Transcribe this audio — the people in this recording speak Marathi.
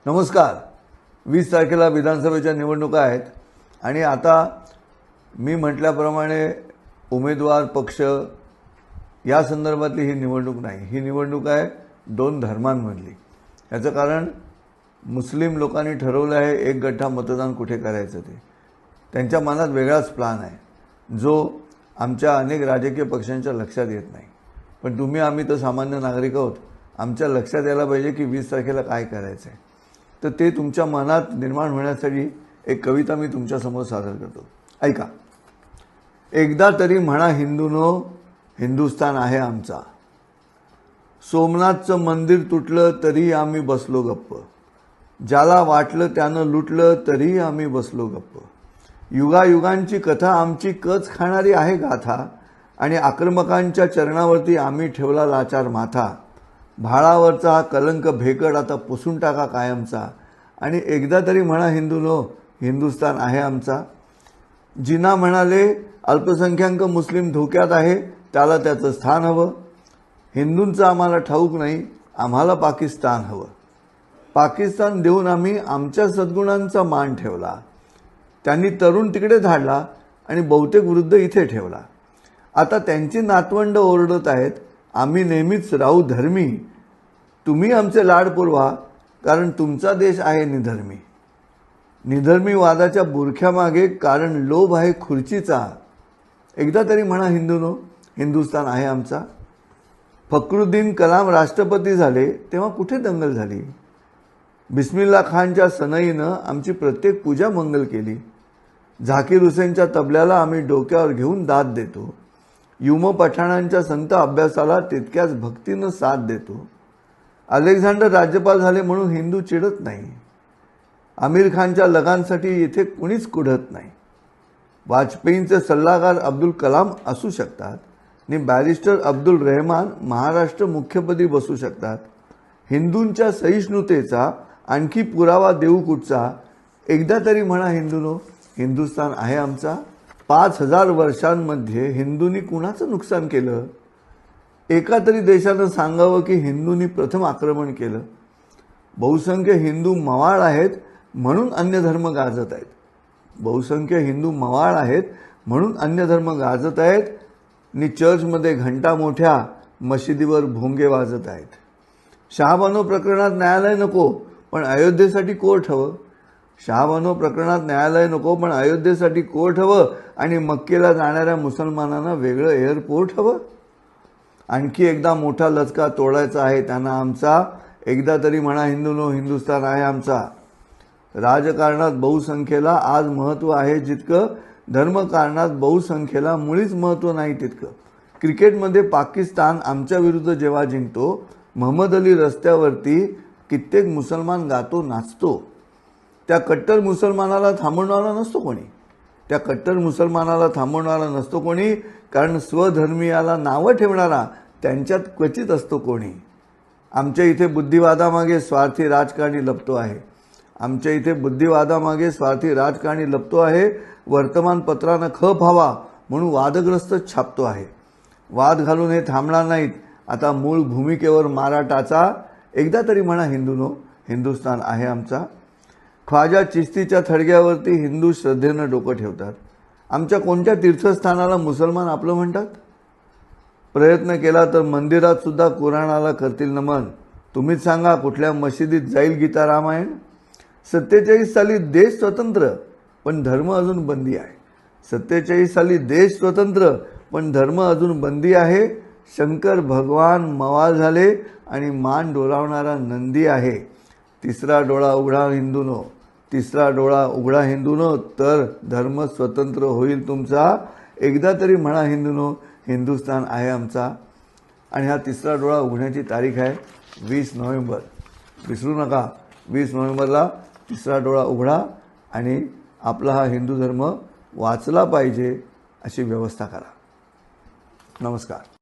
नमस्कार. 20 तारखेला विधानसभेच्या निवडणुका आहेत आणि आता मी म्हटल्याप्रमाणे उमेदवार पक्ष या संदर्भातली ही निवडणूक नाही. ही निवडणूक आहे दोन धर्मांमधली. याचं कारण मुस्लिम लोकांनी ठरवलं आहे एक गठ्ठा मतदान कुठे करायचं ते. त्यांच्या मनात वेगळाच प्लान आहे जो आमच्या अनेक राजकीय पक्षांच्या लक्षात येत नाही. पण तुम्ही आम्ही तर सामान्य नागरिक आहोत. आमच्या लक्षात यायला पाहिजे की 20 तारखेला काय करायचं आहे. तर ते तुमच्या मनात निर्माण होण्यासाठी एक कविता मी तुमच्यासमोर सादर करतो. ऐका. एकदा तरी म्हणा हिंदूनो, हिंदुस्तान आहे आमचा. सोमनाथचं मंदिर तुटलं तरी आम्ही बसलो गप्प. ज्याला वाटलं त्यानं लुटलं तरी आम्ही बसलो गप्प. युगायुगांची कथा आमची कच खाणारी आहे गाथा आणि आक्रमकांच्या चरणावरती आम्ही ठेवला लाचार माथा. भाळावरचा हा कलंक भेकड आता पुसून टाका कायमचा आणि एकदा तरी म्हणा हिंदूनो, हिंदुस्तान आहे आमचा. जिना म्हणाले अल्पसंख्याक मुस्लिम धोक्यात आहे, त्याला त्याचं स्थान हवं. हिंदूंचं आम्हाला ठाऊक नाही, आम्हाला पाकिस्तान हवं. पाकिस्तान देऊन आम्ही आमच्या सद्गुणांचा मान ठेवला. त्यांनी तरुण तिकडे धाडला आणि बहुतेक वृद्ध इथे ठेवला. आता त्यांची नातवंड ओरडत आहेत, आम्ही नेहमीच राहू धर्मी. तुम्ही आमचे लाड पुरवा कारण तुमचा देश आहे निधर्मी. निधर्मी वादाच्या बुरख्यामागे कारण लोभ आहे खुर्चीचा. एकदा तरी म्हणा हिंदूनो, हिंदुस्तान आहे आमचा. फखरुद्दीन कलाम राष्ट्रपती झाले तेव्हा कुठे दंगल झाली. बिस्मिल्ला खानच्या सनईनं आमची प्रत्येक पूजा मंगल केली. झाकीर हुसेनच्या तबल्याला आम्ही डोक्यावर घेऊन दाद देतो. युम पठाणांच्या संत अभ्यासाला तितक्याच भक्तीनं साथ देतो. अलेक्झांडर राज्यपाल झाले म्हणून हिंदू चिडत नाही. आमिर खानच्या लगांसाठी इथे कुणीच कुढत नाही. वाजपेयींचे सल्लागार अब्दुल कलाम असू शकतात आणि बॅरिस्टर अब्दुल रहमान महाराष्ट्र मुख्यपदी बसू शकतात. हिंदूंच्या सहिष्णुतेचा आणखी पुरावा देऊ कुठचा. एकदा तरी म्हणा हिंदूनो, हिंदुस्तान आहे आमचा. 5000 वर्षांमध्ये हिंदूंनी कुणाचं नुकसान केलं. एका तरी देशानं सांगावं की हिंदूंनी प्रथम आक्रमण केलं. बहुसंख्य हिंदू मवाळ आहेत म्हणून अन्य धर्म गाजत आहेत. बहुसंख्य हिंदू मवाळ आहेत म्हणून अन्य धर्म गाजत आहेत आणि चर्चमध्ये घंटा मोठ्या, मशिदीवर भोंगे वाजत आहेत. शहाबानो प्रकरणात न्यायालय नको पण अयोध्येसाठी कोर्ट हवं. शहाबानो प्रकरणात न्यायालय नको पण अयोध्येसाठी कोर्ट हवं आणि मक्केला जाणाऱ्या मुसलमानांना वेगळं एअरपोर्ट हवं. आणखी एकदा मोठा लचका तोडायचा आहे त्यांना आमचा. एकदा तरी म्हणा हिंदूनो, हिंदुस्तान आहे आमचा. राजकारणात बहुसंख्येला आज महत्त्व आहे जितकं धर्मकारणात बहुसंख्येला मुळीच महत्त्व नाही तितकं. क्रिकेटमध्ये पाकिस्तान आमच्या विरुद्ध जेव्हा जिंकतो, महम्मद अली रस्त्यावरती कित्येक मुसलमान गातो नाचतो. त्या कट्टर मुसलमानाला थांबवणारा नसतो कोणी. त्या कट्टर मुसलमानाला थांबवणारा नसतो कोणी कारण स्वधर्मीयाला नावं ठेवणारा त्यांच्यात क्वचित असतो कोणी. आमच्या इथे बुद्धिवादामागे स्वार्थी राजकारणी लपतो आहे. आमच्या इथे बुद्धिवादामागे स्वार्थी राजकारणी लपतो आहे. वर्तमानपत्रानं खप हवा म्हणून वादग्रस्त छापतो आहे. वाद घालून हे थांबणार नाहीत. आता मूळ भूमिकेवर मारा टाचा. एकदा तरी म्हणा हिंदूनो, हिंदुस्तान आहे आमचा. ख्वाजा चिश्तीच्या थडग्यावरती हिंदू श्रद्धेनं डोकं ठेवतात. आमच्या कोणत्या तीर्थस्थानाला मुसलमान आपलं म्हणतात. प्रयत्न केला तर मंदिरात सुद्धा कुराणाला करतील नमन. तुम्हीच सांगा कुठल्या मशिदीत जाईल गीता रामायण. 47 साली देश स्वतंत्र पण धर्म अजून बंदी आहे. 47 साली देश स्वतंत्र पण धर्म अजून बंदी आहे. शंकर भगवान मवाळ झाले आणि मान डोलावणारा नंदी आहे. तिसरा डोळा उघडा हिंदूनो, तिसरा डोळा उघडा हिंदूनो तर धर्म स्वतंत्र होईल तुमचा. एकदा तरी म्हणा हिंदूनो, हिंदुस्तान आहे आमचा. आणि हा तिसरा डोळा उघडण्याची तारीख आहे 20 नोव्हेंबर. विसरू नका, 20 नोव्हेंबरला तिसरा डोळा उघडा आणि आपला हा हिंदू धर्म वाचला पाहिजे अशी व्यवस्था करा. नमस्कार.